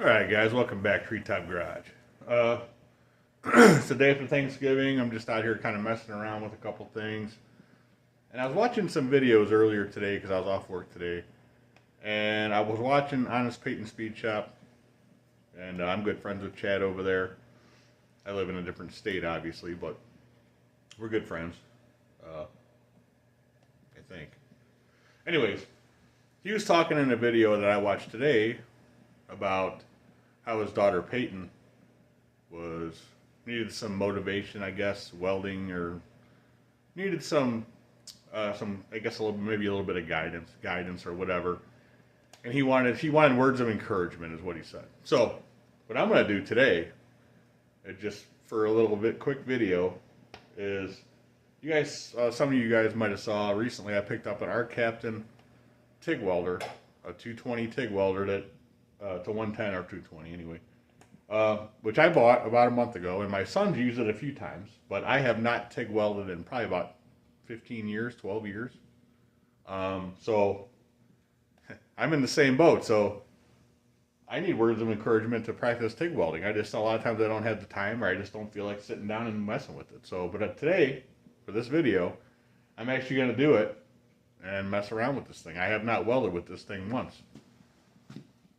Alright guys, welcome back Treetop Garage. It's the day after Thanksgiving. I'm just out here kind of messing around with a couple things. And I was watching some videos earlier today because I was off work today. And I was watching Honest Peyton Speed Shop. And I'm good friends with Chad over there. I live in a different state obviously, but we're good friends. I think. Anyways, he was talking in a video that I watched today about how his daughter Peyton needed some motivation, I guess, welding, or needed some I guess maybe a little bit of guidance or whatever. And he wanted words of encouragement, is what he said. So what I'm going to do today, just for a little bit quick video, is you guys, some of you guys might have saw recently, I picked up an Art Captain TIG welder, a 220 TIG welder that to 110 or 220 anyway, which I bought about a month ago, and my son's used it a few times, but I have not TIG welded in probably about 15 years, 12 years. So I'm in the same boat. So I need words of encouragement to practice TIG welding. A lot of times I don't have the time, or I just don't feel like sitting down and messing with it. So, but today, for this video, I'm actually going to do it and mess around with this thing. I have not welded with this thing once.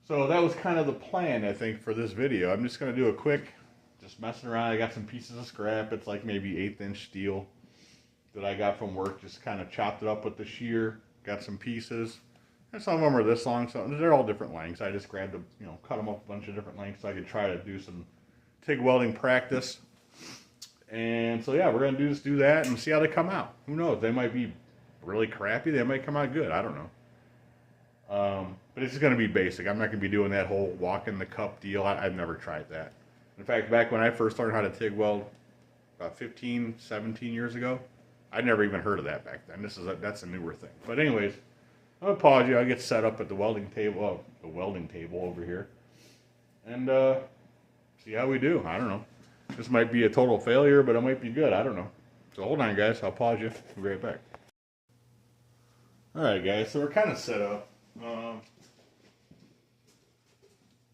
So that was kind of the plan, I think, for this video. I'm just going to do a quick, just messing around. I got some pieces of scrap. It's like maybe 1/8" steel that I got from work. Just kind of chopped it up with the shear. Got some pieces. And some of them are this long. So they're all different lengths. I just grabbed them, cut them up a bunch of different lengths so I could try to do some TIG welding practice. And so yeah, we're going to do that and see how they come out. Who knows? They might be really crappy. They might come out good. I don't know. But it's just going to be basic. I'm not going to be doing that whole walk in the cup deal. I've never tried that. In fact, back when I first learned how to TIG weld about 15, 17 years ago, I'd never even heard of that back then. That's a newer thing. But anyways, I'm going to pause you. I'll get set up at the welding table over here. And see how we do. I don't know. This might be a total failure, but it might be good. I don't know. So hold on, guys. I'll pause you. We'll be right back. Alright, guys. So we're kind of set up.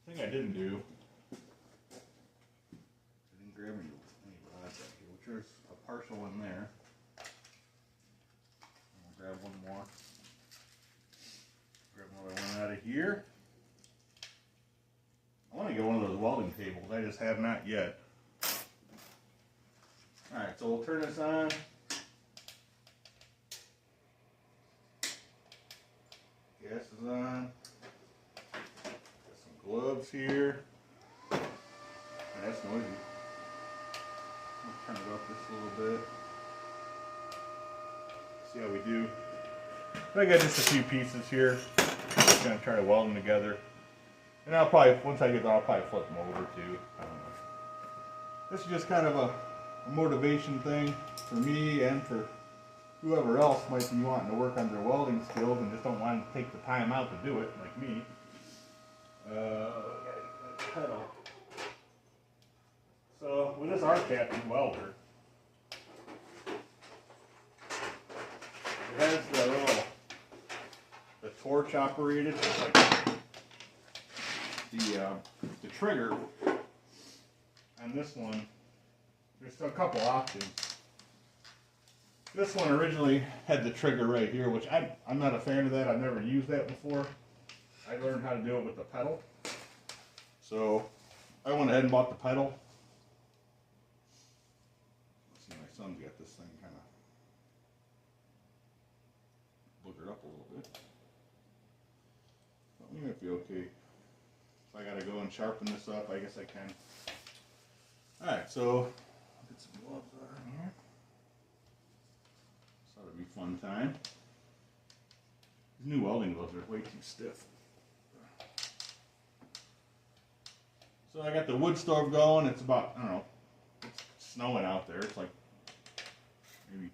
Thing I didn't do, I didn't grab any rods out here, which there's a partial in there. I'll grab one more. Grab another one out of here. I want to get one of those welding tables. I just have not yet. Alright, so we'll turn this on. Gas is on. Got some gloves here. That's noisy. I'll turn it up just a little bit. See how we do. I got just a few pieces here. Just gonna try to weld them together. And I'll probably, once I get done, I'll probably flip them over too. I don't know. This is just kind of a motivation thing for me and for whoever else might be wanting to work on their welding skills and just don't want to take the time out to do it, like me. Pedal. So with this Art Captain welder, it has the torch operated, like the trigger. And this one, there's a couple options. This one originally had the trigger right here, which I'm not a fan of that. I've never used that before. I learned how to do it with the pedal. So I went ahead and bought the pedal. Let's see, my son's got this thing kind of boogered up a little bit. But we might be okay. If I gotta go and sharpen this up, I guess I can. Alright, so get some gloves on here. Thought it'd be a fun time. These new welding gloves are way too stiff. So I got the wood stove going. It's about, I don't know, it's snowing out there. It's like maybe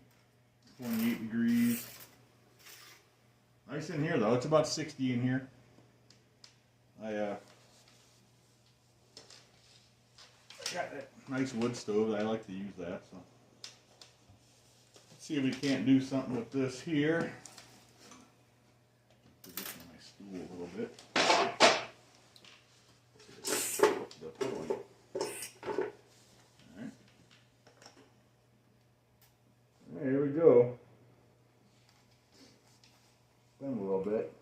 28 degrees. Nice in here though. It's about 60 in here. I got that nice wood stove. I like to use that. So let's see if we can't do something with this here. Position my stool a little bit. So totally. Alright. Here we go. Spin a little bit.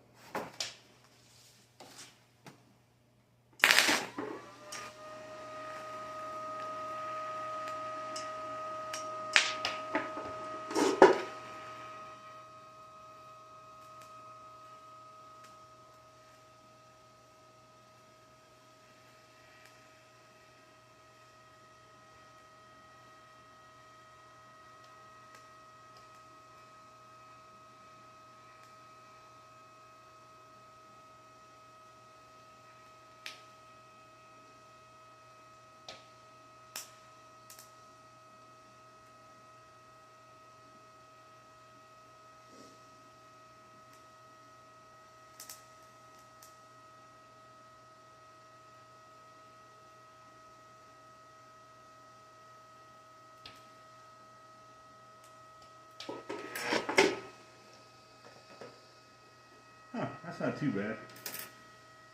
Huh, that's not too bad.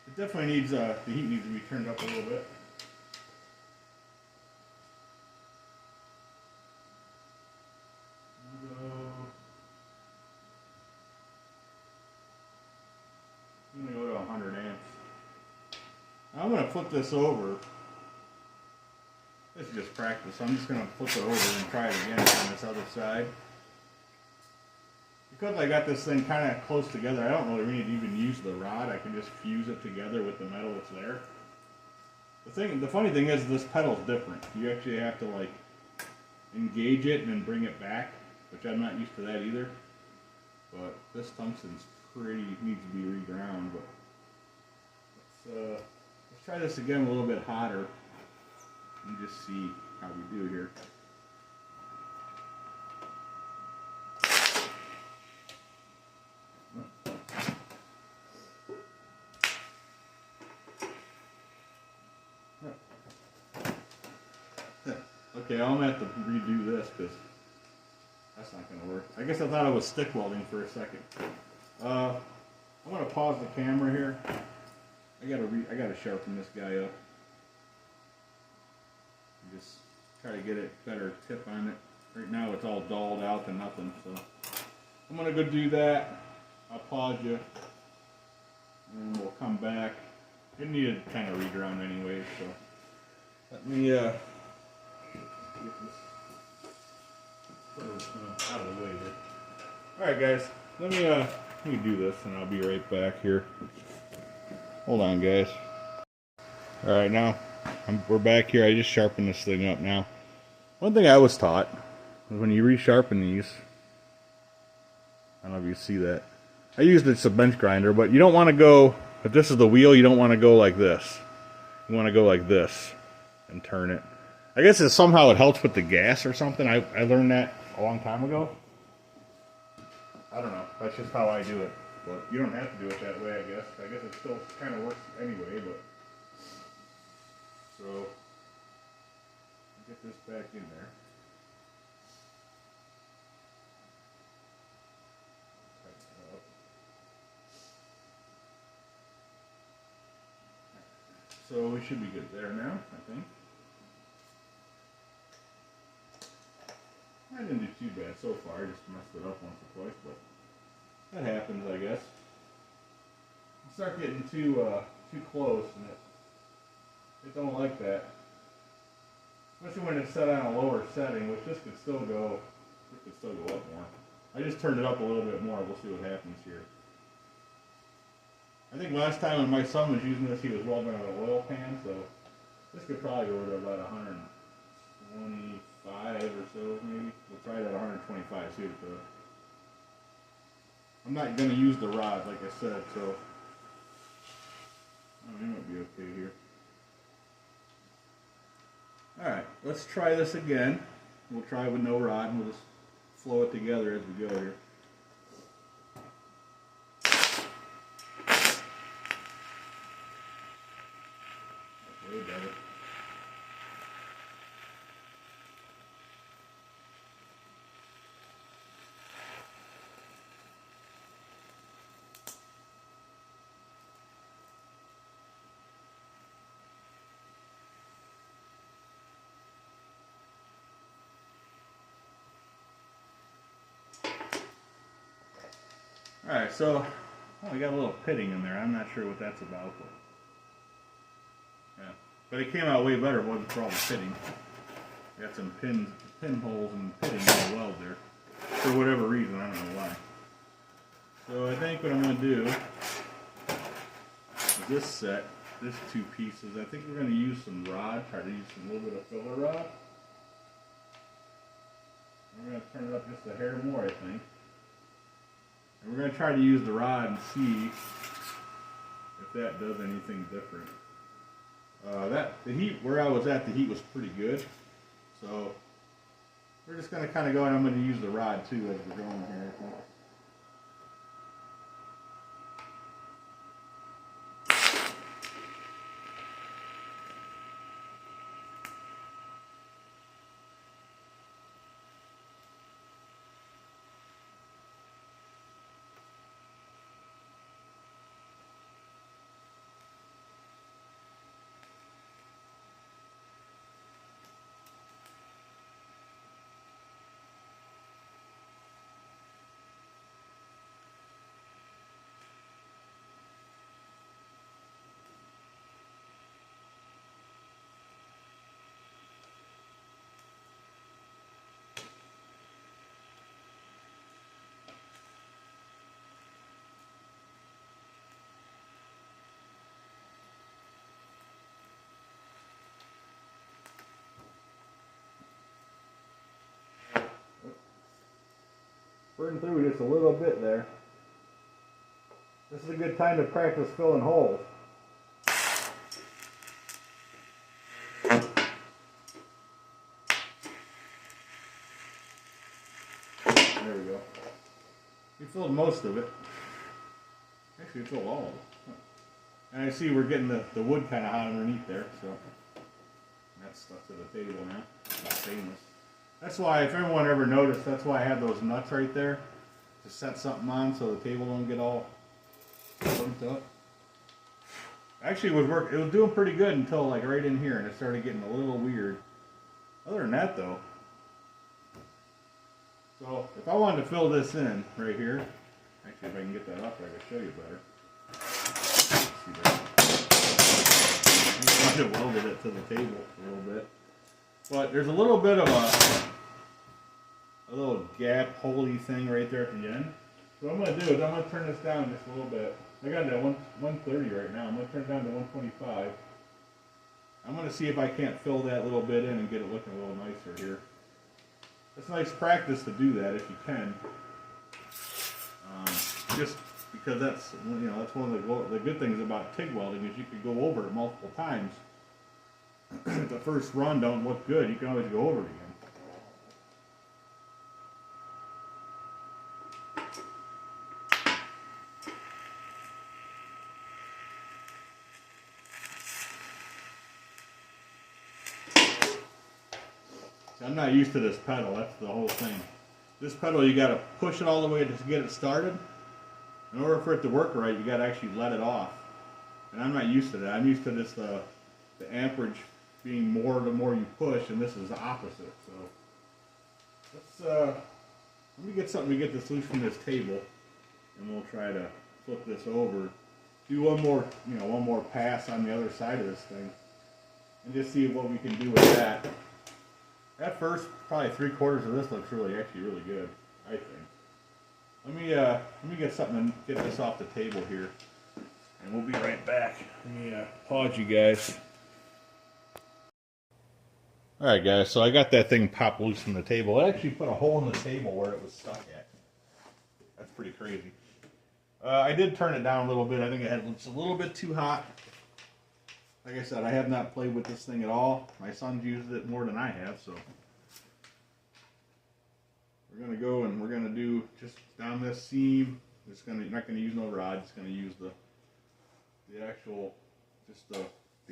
It definitely needs, the heat needs to be turned up a little bit. I'm gonna go to 100 amps. I'm gonna flip this over. This is just practice. I'm just gonna flip it over and try it again on this other side. Because I got this thing kind of close together, I don't really need to even use the rod. I can just fuse it together with the metal that's there. The funny thing is, this pedal's different. You actually have to like engage it and then bring it back, which I'm not used to that either. But this tungsten's needs to be reground. But let's try this again a little bit hotter and just see how we do here. Okay, I'm gonna have to redo this because that's not gonna work. I guess I thought it was stick welding for a second. I'm gonna pause the camera here. I gotta sharpen this guy up. Just try to get it better tip on it. Right now it's all dulled out to nothing, so I'm gonna go do that. I'll pause you, and we'll come back. It needed kind of reground anyway, so let me get this out of the way here. All right, guys, let me do this, and I'll be right back here. Hold on, guys. All right, now we're back here. I just sharpened this thing up now. One thing I was taught is when you resharpen these, I don't know if you see that. I used it's a bench grinder, but you don't want to go, if this is the wheel, you don't want to go like this. You want to go like this and turn it. I guess somehow it helps with the gas or something. I learned that a long time ago. I don't know. That's just how I do it. But you don't have to do it that way, I guess. I guess it still kind of works anyway, but... So, get this back in there. Tighten it up. So we should be good there now, I think. I didn't do too bad so far. I just messed it up once or twice, but that happens, I guess. You start getting too close, and it don't like that. Especially when it's set on a lower setting, which this could still go up more. I just turned it up a little bit more. We'll see what happens here. I think last time when my son was using this, he was welding on an oil pan, so this could probably go to about 125 or so, maybe. We'll try that 125, see what it does. I'm not going to use the rod, like I said, so it might be okay here. Alright, let's try this again. We'll try with no rod, and we'll just flow it together as we go here. That's way better. Alright, so we got a little pitting in there. I'm not sure what that's about, but yeah. But it came out way better if it wasn't for all the pitting. Got some pinholes and pitting in the weld there. For whatever reason, I don't know why. So I think what I'm going to do is this set, this two pieces, I think we're going to use some rod, try to use a little bit of filler rod. We're going to turn it up just a hair more, I think. And we're going to try to use the rod and see if that does anything different. The heat, where I was at, the heat was pretty good. So we're just going to kind of go, and I'm going to use the rod too as we're going here, I think. Burn through just a little bit there. This is a good time to practice filling holes. There we go. We filled most of it. Actually, we filled all of it. And I see we're getting the wood kind of hot underneath there, so that's stuck to the table now. It's stainless. That's why, if everyone ever noticed, that's why I have those nuts right there to set something on so the table don't get all bumped up. Actually, it was doing pretty good until like right in here, and it started getting a little weird. Other than that, though, so if I wanted to fill this in right here, actually, if I can get that up, I can show you better. See that? I might have welded it to the table a little bit. But there's a little bit of a little gap, holy thing right there at the end. So what I'm going to do is I'm going to turn this down just a little bit. I got it at 130 right now. I'm going to turn it down to 125. I'm going to see if I can't fill that little bit in and get it looking a little nicer here. It's nice practice to do that if you can. Just because that's that's one of the good things about TIG welding is you can go over it multiple times. If the first run don't look good, you can always go over it again. See, I'm not used to this pedal, that's the whole thing. This pedal, you got to push it all the way to get it started. In order for it to work right, you got to actually let it off. And I'm not used to that. I'm used to this, the amperage being more the more you push, and this is the opposite. So let's let me get something to get this loose from this table, and we'll try to flip this over. Do one more pass on the other side of this thing, and just see what we can do with that. At first, probably 3/4 of this looks really good, I think. Let me get something and get this off the table here, and we'll be right back. Let me pause you guys. Alright guys, so I got that thing popped loose from the table. It actually put a hole in the table where it was stuck at. That's pretty crazy. I did turn it down a little bit. I think it's a little bit too hot. Like I said, I have not played with this thing at all. My son's used it more than I have, so we're going to go and we're going to do just down this seam. You're not going to use no rod. Just going to use the actual, just the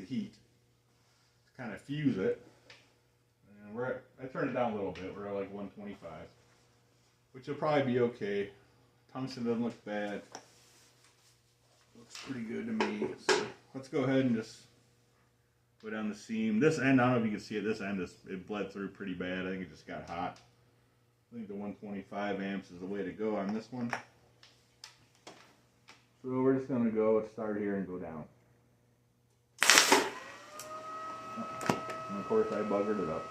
heat to kind of fuse it. And I turned it down a little bit. We're at like 125, which will probably be okay. Tungsten doesn't look bad. Looks pretty good to me. So let's go ahead and just go down the seam. This end, I don't know if you can see it. This end it bled through pretty bad. I think it just got hot. I think the 125 amps is the way to go on this one. So we're just going to go start here and go down. And of course I buggered it up.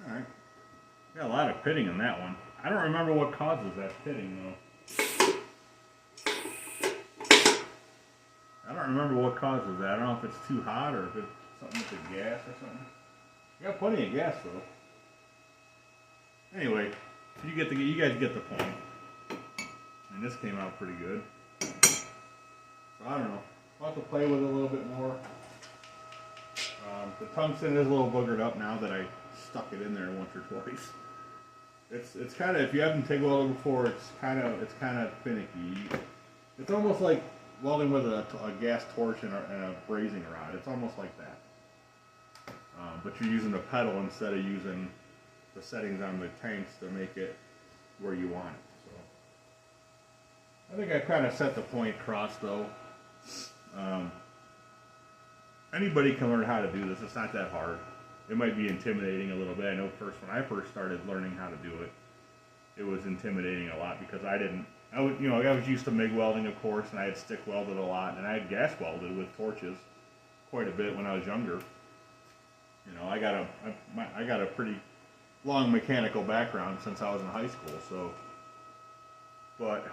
Alright. Got a lot of pitting in that one. I don't remember what causes that pitting though. I don't remember what causes that. I don't know if it's too hot or if it's something with the gas or something. You got plenty of gas though. Anyway, you guys get the point. And this came out pretty good. So I don't know. I'll have to play with it a little bit more. The tungsten is a little boogered up now that I stuck it in there once or twice. It's kind of, if you haven't TIG welded before, it's kind of finicky. It's almost like welding with a gas torch and a brazing rod. It's almost like that. But you're using the pedal instead of using the settings on the tanks to make it where you want it. So I think I kind of set the point across though. Anybody can learn how to do this. It's not that hard. It might be intimidating a little bit. I know when I first started learning how to do it, it was intimidating a lot because I was used to MIG welding, of course, and I had stick welded a lot, and I had gas welded with torches quite a bit when I was younger. You know, I got a pretty long mechanical background since I was in high school, so. But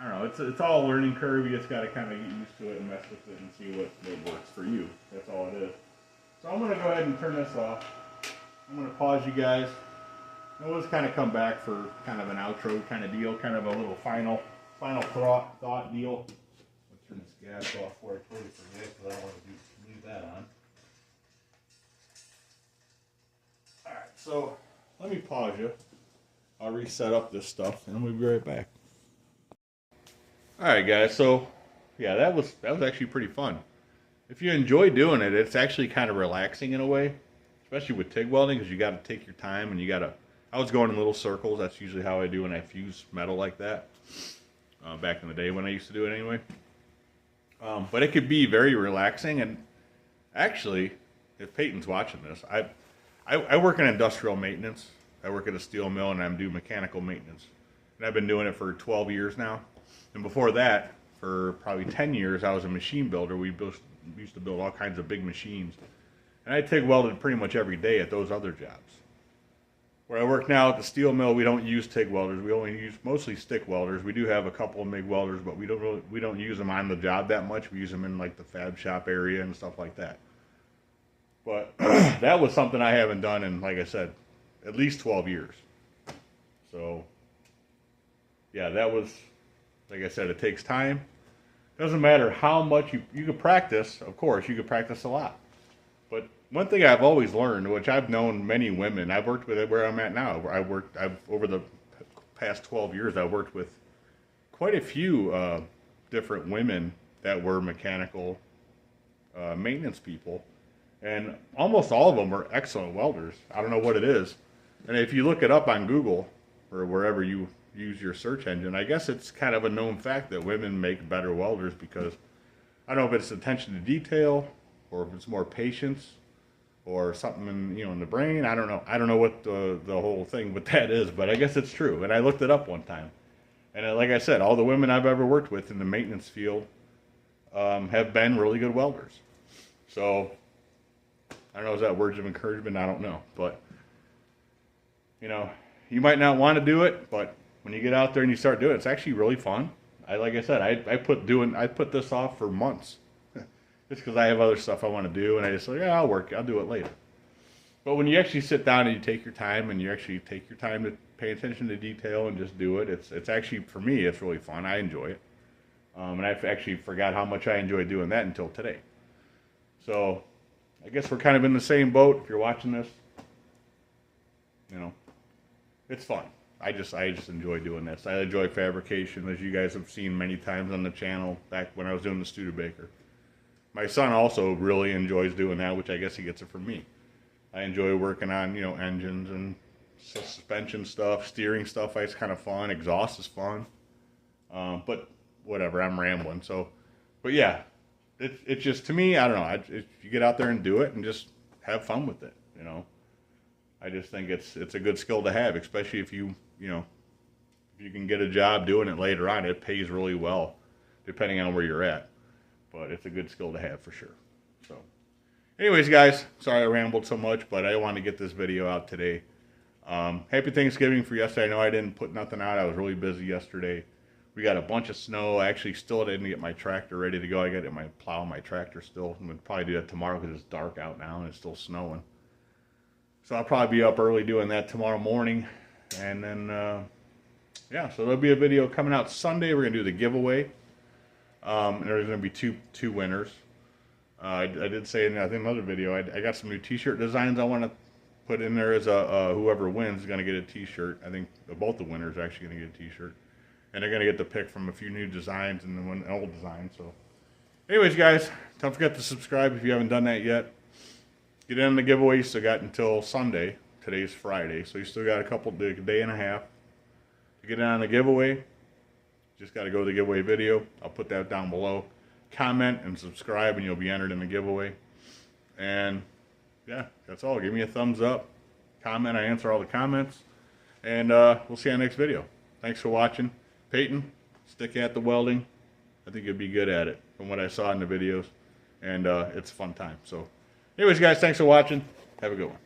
I don't know. It's all a learning curve. You just got to kind of get used to it and mess with it and see what works for you. That's all it is. So I'm going to go ahead and turn this off. I'm going to pause you guys. And we'll just kind of come back for kind of an outro kind of deal, kind of a little final thought deal. I'll turn this gas off before I totally forget because I don't want to leave that on. Alright, so let me pause you. I'll reset up this stuff and we'll be right back. Alright guys, so yeah, that was actually pretty fun. If you enjoy doing it, it's actually kind of relaxing in a way, especially with TIG welding because you got to take your time and I was going in little circles. That's usually how I do when I fuse metal like that. Back in the day when I used to do it anyway. But it could be very relaxing, and actually, if Peyton's watching this, I work in industrial maintenance. I work at a steel mill and I'm doing mechanical maintenance. And I've been doing it for 12 years now. And before that, for probably 10 years, I was a machine builder. We used to build all kinds of big machines. And I TIG welded pretty much every day at those other jobs. Where I work now at the steel mill, we don't use TIG welders. We only use mostly stick welders. We do have a couple of MIG welders, but we don't use them on the job that much. We use them in like the fab shop area and stuff like that. But that was something I haven't done in, like I said, at least 12 years. So yeah, that was, like I said, it takes time. Doesn't matter how much you can practice. Of course, you can practice a lot. But one thing I've always learned, which I've known many women, I've worked with it where I'm at now. Over the past 12 years, I've worked with quite a few different women that were mechanical maintenance people. And almost all of them are excellent welders. I don't know what it is. And if you look it up on Google or wherever you use your search engine, I guess it's kind of a known fact that women make better welders because I don't know if it's attention to detail or if it's more patience or something in the brain. I don't know. I don't know what the whole thing with that is, but I guess it's true. And I looked it up one time. And like I said, all the women I've ever worked with in the maintenance field have been really good welders. So I don't know, is that words of encouragement? I don't know. But, you might not want to do it, but when you get out there and you start doing it, it's actually really fun. Like I said, I put this off for months. Just because I have other stuff I want to do, and I just like, yeah, I'll do it later. But when you actually sit down and you take your time, and you actually take your time to pay attention to detail and just do it, it's actually, for me, it's really fun. I enjoy it. And I actually forgot how much I enjoy doing that until today. So I guess we're kind of in the same boat. If you're watching this, you know, it's fun. I just enjoy doing this. I enjoy fabrication, as you guys have seen many times on the channel back when I was doing the Studebaker. My son also really enjoys doing that, which I guess he gets it from me. I enjoy working on, you know, engines and suspension stuff, steering stuff. It's kind of fun. Exhaust is fun. But whatever, I'm rambling. So, but yeah, it's just, to me, I don't know. You get out there and do it and just have fun with it, you know. I just think it's a good skill to have, especially if you know, if you can get a job doing it later on. It pays really well, depending on where you're at. But it's a good skill to have for sure. So, anyways, guys, sorry I rambled so much, but I wanted to get this video out today. Happy Thanksgiving for yesterday. I know I didn't put nothing out. I was really busy yesterday. We got a bunch of snow. I actually still didn't get my tractor ready to go. I got to get my plow and my tractor still. I'm going to probably do that tomorrow because it's dark out now and it's still snowing. So I'll probably be up early doing that tomorrow morning. And then, yeah, so there'll be a video coming out Sunday. We're going to do the giveaway. And there's going to be two winners. I did say in, I think, another video, I got some new t-shirt designs I want to put in there as whoever wins is going to get a t-shirt. I think both the winners are actually going to get a t-shirt. And they're going to get the pick from a few new designs and then one old design. So, anyways, guys, don't forget to subscribe if you haven't done that yet. Get in on the giveaway. You still got until Sunday. Today's Friday, so you still got a day and a half to get in on the giveaway. Just got to go to the giveaway video. I'll put that down below. Comment and subscribe, and you'll be entered in the giveaway. And yeah, that's all. Give me a thumbs up. Comment. I answer all the comments. And we'll see you on the next video. Thanks for watching. Peyton, stick at the welding. I think you'd be good at it from what I saw in the videos. And it's a fun time. So anyways, guys, thanks for watching. Have a good one.